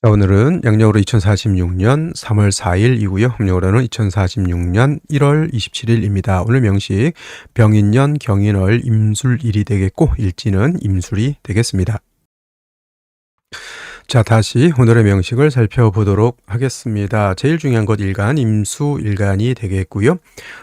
자, 오늘은 양력으로 2046년 3월 4일이고요. 음력으로는 2046년 1월 27일입니다. 오늘 명식 병인년 경인월 임술일이 되겠고 일지는 임술이 되겠습니다. 자, 다시 오늘의 명식을 살펴보도록 하겠습니다. 제일 중요한 것 일간, 임수일간이 되겠고요.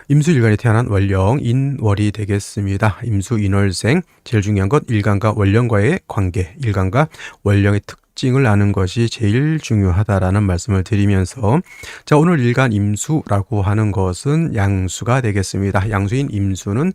임수일간이 태어난 월령, 인월이 되겠습니다. 임수인월생, 제일 중요한 것 일간과 월령과의 관계, 일간과 월령의 특징을 아는 것이 제일 중요하다라는 말씀을 드리면서, 자, 오늘 일간 임수라고 하는 것은 양수가 되겠습니다. 양수인 임수는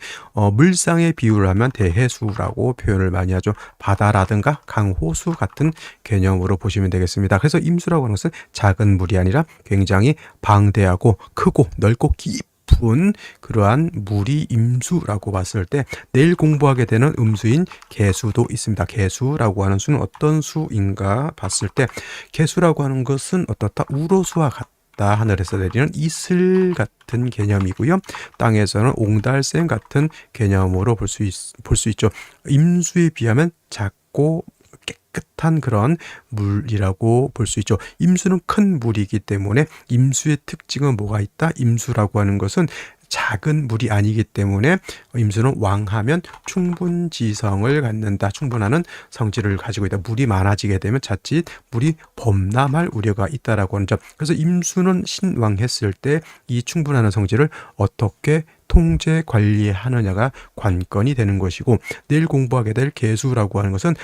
물상의 비유를 하면 대해수라고 표현을 많이 하죠. 바다라든가 강호수 같은 개념으로 보시면 되겠습니다. 그래서 임수라고 하는 것은 작은 물이 아니라 굉장히 방대하고 크고 넓고 깊은 그러한 물이 임수라고 봤을 때 내일 공부하게 되는 음수인 개수도 있습니다. 개수라고 하는 수는 어떤 수인가 봤을 때 개수라고 하는 것은 어떻다? 우로수와 같다. 하늘에서 내리는 이슬 같은 개념이고요. 땅에서는 옹달샘 같은 개념으로 볼 수 있죠. 임수에 비하면 작고 깨끗한 그런 물이라고 볼 수 있죠. 임수는 큰 물이기 때문에 임수의 특징은 뭐가 있다? 임수라고 하는 것은 작은 물이 아니기 때문에 임수는 왕하면 충분지성을 갖는다. 충분하는 성질을 가지고 있다. 물이 많아지게 되면 자칫 물이 범람할 우려가 있다라고 하는 점. 그래서 임수는 신왕했을 때 이 충분한 성질을 어떻게 통제 관리하느냐가 관건이 되는 것이고, 내일 공부하게 될 개수라고 하는 것은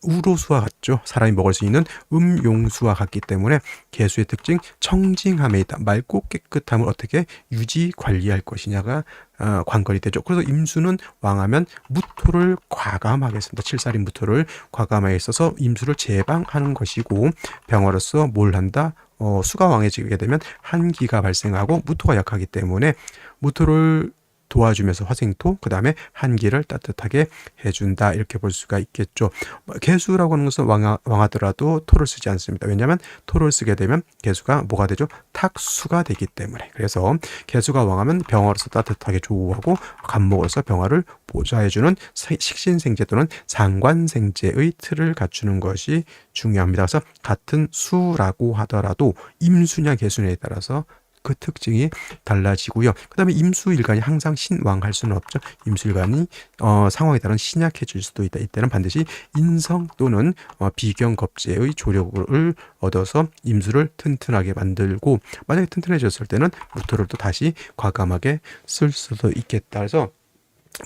우로수와 같죠. 사람이 먹을 수 있는 음용수와 같기 때문에 개수의 특징 청징함에 있다. 맑고 깨끗함을 어떻게 유지 관리할 것이냐가 관건이 되죠. 그래서 임수는 왕하면 무토를 과감하겠습니다. 칠살인 무토를 과감하게 써서 임수를 제방하는 것이고, 병화로서 뭘 한다? 수가 왕해지게 되면 한기가 발생하고 무토가 약하기 때문에 무토를 도와주면서 화생토, 그 다음에 한기를 따뜻하게 해준다. 이렇게 볼 수가 있겠죠. 개수라고 하는 것은 왕하더라도 토를 쓰지 않습니다. 왜냐하면 토를 쓰게 되면 개수가 뭐가 되죠? 탁수가 되기 때문에. 그래서 개수가 왕하면 병화로서 따뜻하게 조우하고 간목으로서 병화를 보좌해주는 식신생제 또는 상관생제의 틀을 갖추는 것이 중요합니다. 그래서 같은 수라고 하더라도 임수냐 개수냐에 따라서 그 특징이 달라지고요. 그 다음에 임수일간이 항상 신왕할 수는 없죠. 임수일간이 상황에 따른 신약해질 수도 있다. 이때는 반드시 인성 또는 비경겁제의 조력을 얻어서 임수를 튼튼하게 만들고, 만약에 튼튼해졌을 때는 무토를 또 다시 과감하게 쓸 수도 있겠다. 그래서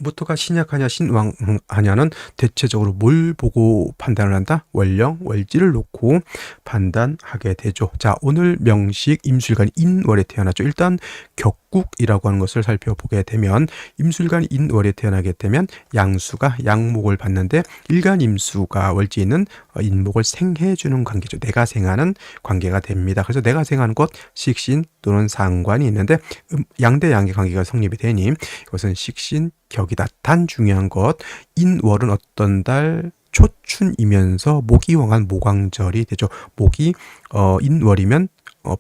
무토가 신약하냐 신왕하냐는 대체적으로 뭘 보고 판단을 한다? 월령, 월지를 놓고 판단하게 되죠. 자, 오늘 명식 임수일간이 인월에 태어나죠. 일단 격국이라고 하는 것을 살펴보게 되면 임수일간이 인월에 태어나게 되면 양수가 양목을 받는데 일간 임수가 월지에 있는 인목을 생해주는 관계죠. 내가 생하는 관계가 됩니다. 그래서 내가 생하는 것 식신 또는 상관이 있는데 양대 양의 관계가 성립이 되니 이것은 식신 격이다. 단 중요한 것, 인월은 어떤 달? 초춘이면서 목이 왕한 모광절이 되죠. 목이 인월이면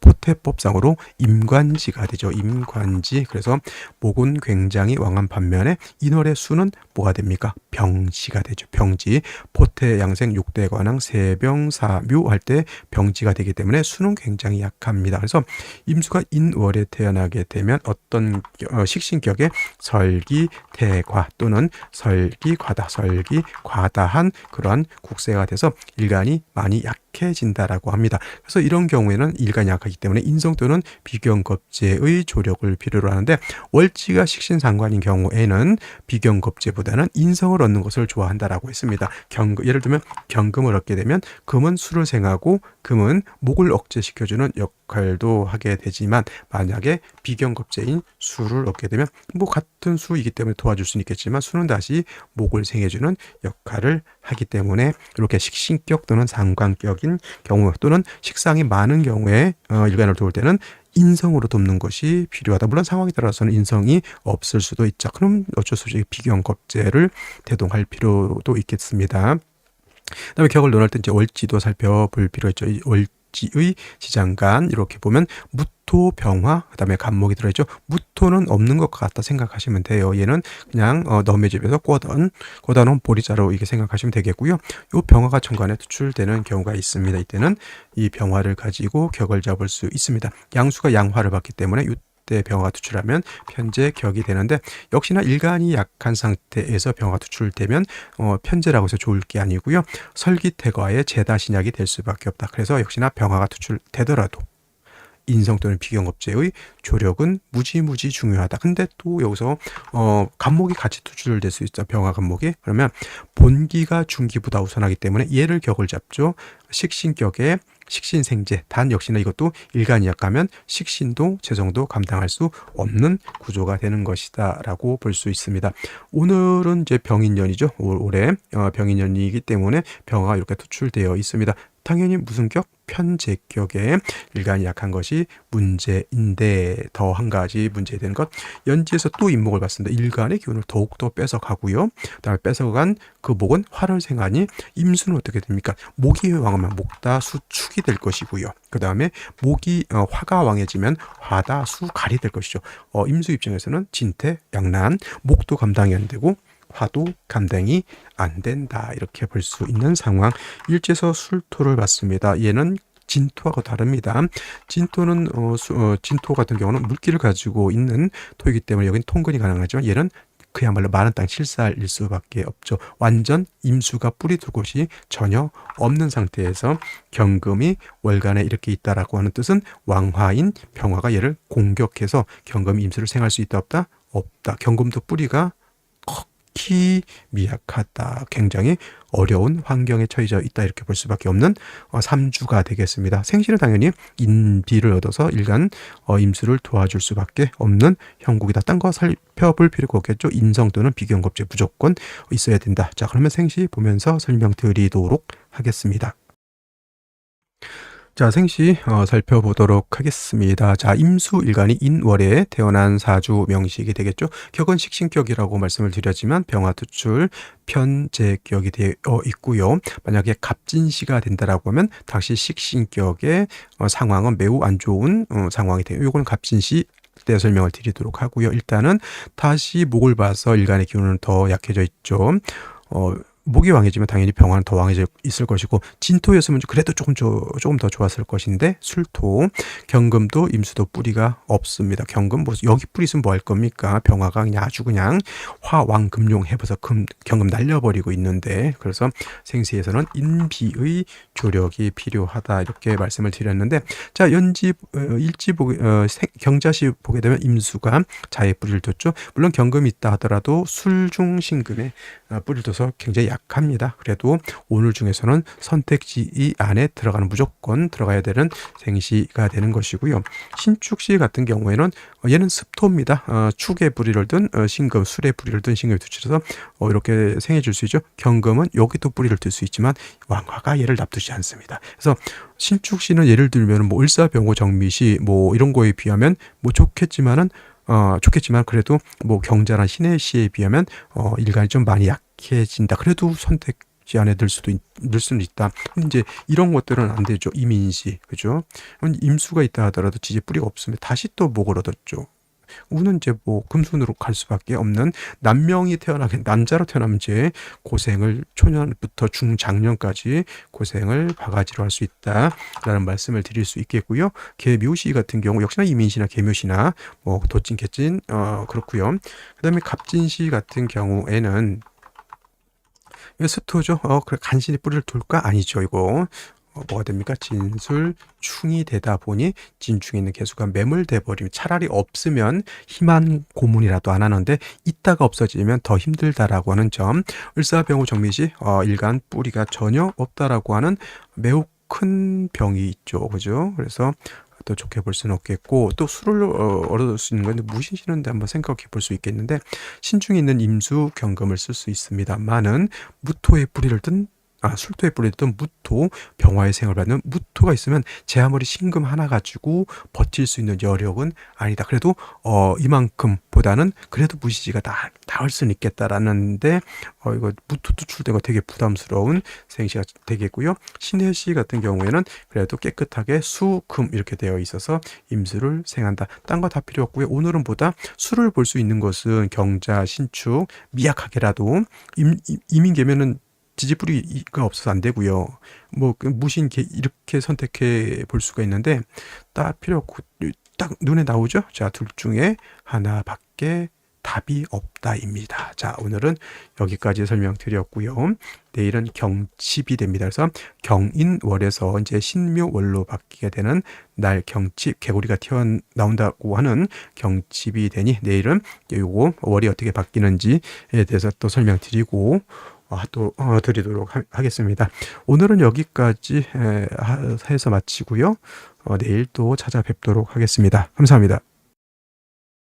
포태법상으로 임관지가 되죠. 임관지. 그래서 목은 굉장히 왕한 반면에 인월의 수는 뭐가 됩니까? 병지가 되죠. 병지. 포태 양생 6대 관왕 세병사묘 할 때 병지가 되기 때문에 수는 굉장히 약합니다. 그래서 임수가 인월에 태어나게 되면 어떤 식신격의 설기태과 또는 설기과다, 설기과다한 그러한 국세가 돼서 일간이 많이 약해진다라고 합니다. 그래서 이런 경우에는 일간이 약하기 때문에 인성 또는 비경겁제의 조력을 필요로 하는데, 월지가 식신상관인 경우에는 비경겁제보다는 인성을 얻는 것을 좋아한다라고 했습니다. 예를 들면 경금을 얻게 되면 금은 수를 생하고 금은 목을 억제시켜주는 역할도 하게 되지만, 만약에 비경겁제인 수를 얻게 되면 뭐 같은 수이기 때문에 도와줄 수는 있겠지만 수는 다시 목을 생해주는 역할을 하기 때문에 이렇게 식신격 또는 상관격인 경우 또는 식상이 많은 경우에 일간을 도울 때는 인성으로 돕는 것이 필요하다. 물론 상황에 따라서는 인성이 없을 수도 있죠. 그럼 어쩔 수 없이 비경겁제를 대동할 필요도 있겠습니다. 그다음에 격을 논할 때 이제 월지도 살펴볼 필요가 있죠. 이 비경겁지의 지장간 이렇게 보면 무토 병화 그다음에 간목이 들어있죠. 무토는 없는 것 같다 생각하시면 돼요. 얘는 그냥 너의 집에서 꽂아 놓은 보리자로 이렇게 생각하시면 되겠고요. 요 병화가 천간에 투출되는 경우가 있습니다. 이때는 이 병화를 가지고 격을 잡을 수 있습니다. 양수가 양화를 받기 때문에 때 병화가 투출하면 편제 격이 되는데 역시나 일간이 약한 상태에서 병화가 투출되면 편제라고 해서 좋을 게 아니고요. 설기태과의 제다신약이 될 수밖에 없다. 그래서 역시나 병화가 투출되더라도 인성 또는 비경겁제의 조력은 무지무지 중요하다. 근데 또 여기서 간목이 같이 투출될 수 있죠. 병화 간목이. 그러면 본기가 중기보다 우선하기 때문에 얘를 격을 잡죠. 식신격에 식신생재. 단 역시나 이것도 일간이 약하면 식신도 재성도 감당할 수 없는 구조가 되는 것이다 라고 볼 수 있습니다. 오늘은 이제 병인년이죠. 올해 병인년이기 때문에 병화가 이렇게 투출되어 있습니다. 당연히 무슨 격? 편제격에 일간이 약한 것이 문제인데 더 한 가지 문제되는 것 연지에서 또 인목을 봤습니다. 일간의 기운을 더욱더 뺏어가고요. 그다음에 뺏어간 그 목은 화를 생하니 임수는 어떻게 됩니까? 목이 왕하면 목다 수축이 될 것이고요. 그 다음에 목이 화가 왕해지면 화다 수갈이 될 것이죠. 임수 입장에서는 진태, 양난, 목도 감당이 안 되고 화도 감당이 안 된다. 이렇게 볼 수 있는 상황. 일지에서 술토를 봤습니다. 얘는 진토하고 다릅니다. 진토는 진토 같은 경우는 물기를 가지고 있는 토이기 때문에 여기는 통근이 가능하지만 얘는 그야말로 마른 땅 실살일 수밖에 없죠. 완전 임수가 뿌리 둘 곳이 전혀 없는 상태에서 경금이 월간에 이렇게 있다라고 하는 뜻은 왕화인 병화가 얘를 공격해서 경금이 임수를 생할 수 있다 없다? 없다. 경금도 뿌리가 극히 미약하다. 굉장히 어려운 환경에 처해져 있다. 이렇게 볼 수밖에 없는 3주가 되겠습니다. 생신은 당연히 인비를 얻어서 일간 임수를 도와줄 수밖에 없는 형국이다. 딴 거 살펴볼 필요가 없겠죠. 인성 또는 비경겁제 무조건 있어야 된다. 자, 그러면 생시 보면서 설명드리도록 하겠습니다. 자, 생시 살펴보도록 하겠습니다. 자, 임수일간이 인월에 태어난 사주 명식이 되겠죠. 격은 식신격이라고 말씀을 드렸지만 병화투출 편제격이 되어 있고요. 만약에 갑진시가 된다라고 하면 당시 식신격의 상황은 매우 안 좋은 상황이 돼요. 이거는 갑진시 때 설명을 드리도록 하고요. 일단은 다시 목을 봐서 일간의 기운은 더 약해져 있죠. 목이 왕해지면 당연히 병화는 더 왕해져 있을 것이고 진토였으면 그래도 조금 더 좋았을 것인데 술토, 경금도 임수도 뿌리가 없습니다. 경금 뭐 여기 뿌리 있으면 뭐 할 겁니까? 병화가 그냥 아주 그냥 화왕금용 해봐서 경금 날려버리고 있는데 그래서 생시에서는 인비의 조력이 필요하다 이렇게 말씀을 드렸는데 자 연지 일지 경자시 보게 되면 임수가 자의 뿌리를 뒀죠. 물론 경금이 있다 하더라도 술중신금에 뿌리를 둬서 굉장히 약합니다. 그래도 오늘 중에서는 선택지 이 안에 무조건 들어가야 되는 생시가 되는 것이고요. 신축시 같은 경우에는 얘는 습토입니다. 축의 뿌리를 든 신금, 술의 뿌리를 든 신금이 투출해서 이렇게 생해질 수 있죠. 경금은 여기도 뿌리를 들 수 있지만 왕화가 얘를 납두지 않습니다. 그래서 신축시는 예를 들면 뭐 을사병호 정미시 뭐 이런 거에 비하면 뭐 좋겠지만 그래도 뭐 경자란 신의 시에 비하면 일간이 좀 많이 약해진다. 그래도 선택지 안에 들 수는 있다. 근데 이제 이런 것들은 안 되죠. 이민시, 그죠? 임수가 있다 하더라도 지지 뿌리가 없으면 다시 또 목을 얻었죠. 우는 이제 뭐 금순으로 갈 수밖에 없는 남자로 태어나면 이제 고생을 초년부터 중장년까지 고생을 바가지로 할 수 있다라는 말씀을 드릴 수 있겠고요. 계묘시 같은 경우 역시나 이민시나 계묘시나 뭐 도찐 개찐 그렇고요. 그다음에 갑진시 같은 경우에는 스토죠. 그래 간신히 뿌리를 둘까? 아니죠. 이거 뭐가 됩니까? 진술 충이 되다 보니 진충에 있는 개수가 매몰돼 버리면 차라리 없으면 희만 고문이라도 안 하는데 있다가 없어지면 더 힘들다라고 하는 점. 을사병호 정미시 일간 뿌리가 전혀 없다라고 하는 매우 큰 병이 있죠. 그죠? 그래서 또 좋게 볼 수는 없겠고 또 술을 얻을 수 있는 건데 무신시는데 한번 생각해 볼 수 있겠는데 신중에 있는 임수 경금을 쓸 수 있습니다만은 무토의 뿌리를 든 술토에 뿌려있던 무토, 병화의 생을 받는 무토가 있으면 제 아무리 신금 하나 가지고 버틸 수 있는 여력은 아니다. 그래도 이만큼보다는 그래도 무시지가 나을 수는 있겠다라는데 이거 무토 투출된 거 되게 부담스러운 생시가 되겠고요. 신해시 같은 경우에는 그래도 깨끗하게 수, 금 이렇게 되어 있어서 임수를 생한다. 딴 거 다 필요 없고요. 오늘은 보다 수를 볼 수 있는 것은 경자, 신축, 미약하게라도 이민계면은 지지뿌리가 없어서 안 되고요. 무신계 이렇게 선택해 볼 수가 있는데 딱 필요 없고 딱 눈에 나오죠. 자, 둘 중에 하나밖에 답이 없다입니다. 자, 오늘은 여기까지 설명드렸고요. 내일은 경칩이 됩니다. 그래서 경인월에서 이제 신묘월로 바뀌게 되는 날 경칩, 개구리가 튀어나온다고 하는 경칩이 되니 내일은 요거 월이 어떻게 바뀌는지에 대해서 또 설명드리고 드리도록 하겠습니다. 오늘은 여기까지 해서 마치고요. 내일 또 찾아뵙도록 하겠습니다. 감사합니다.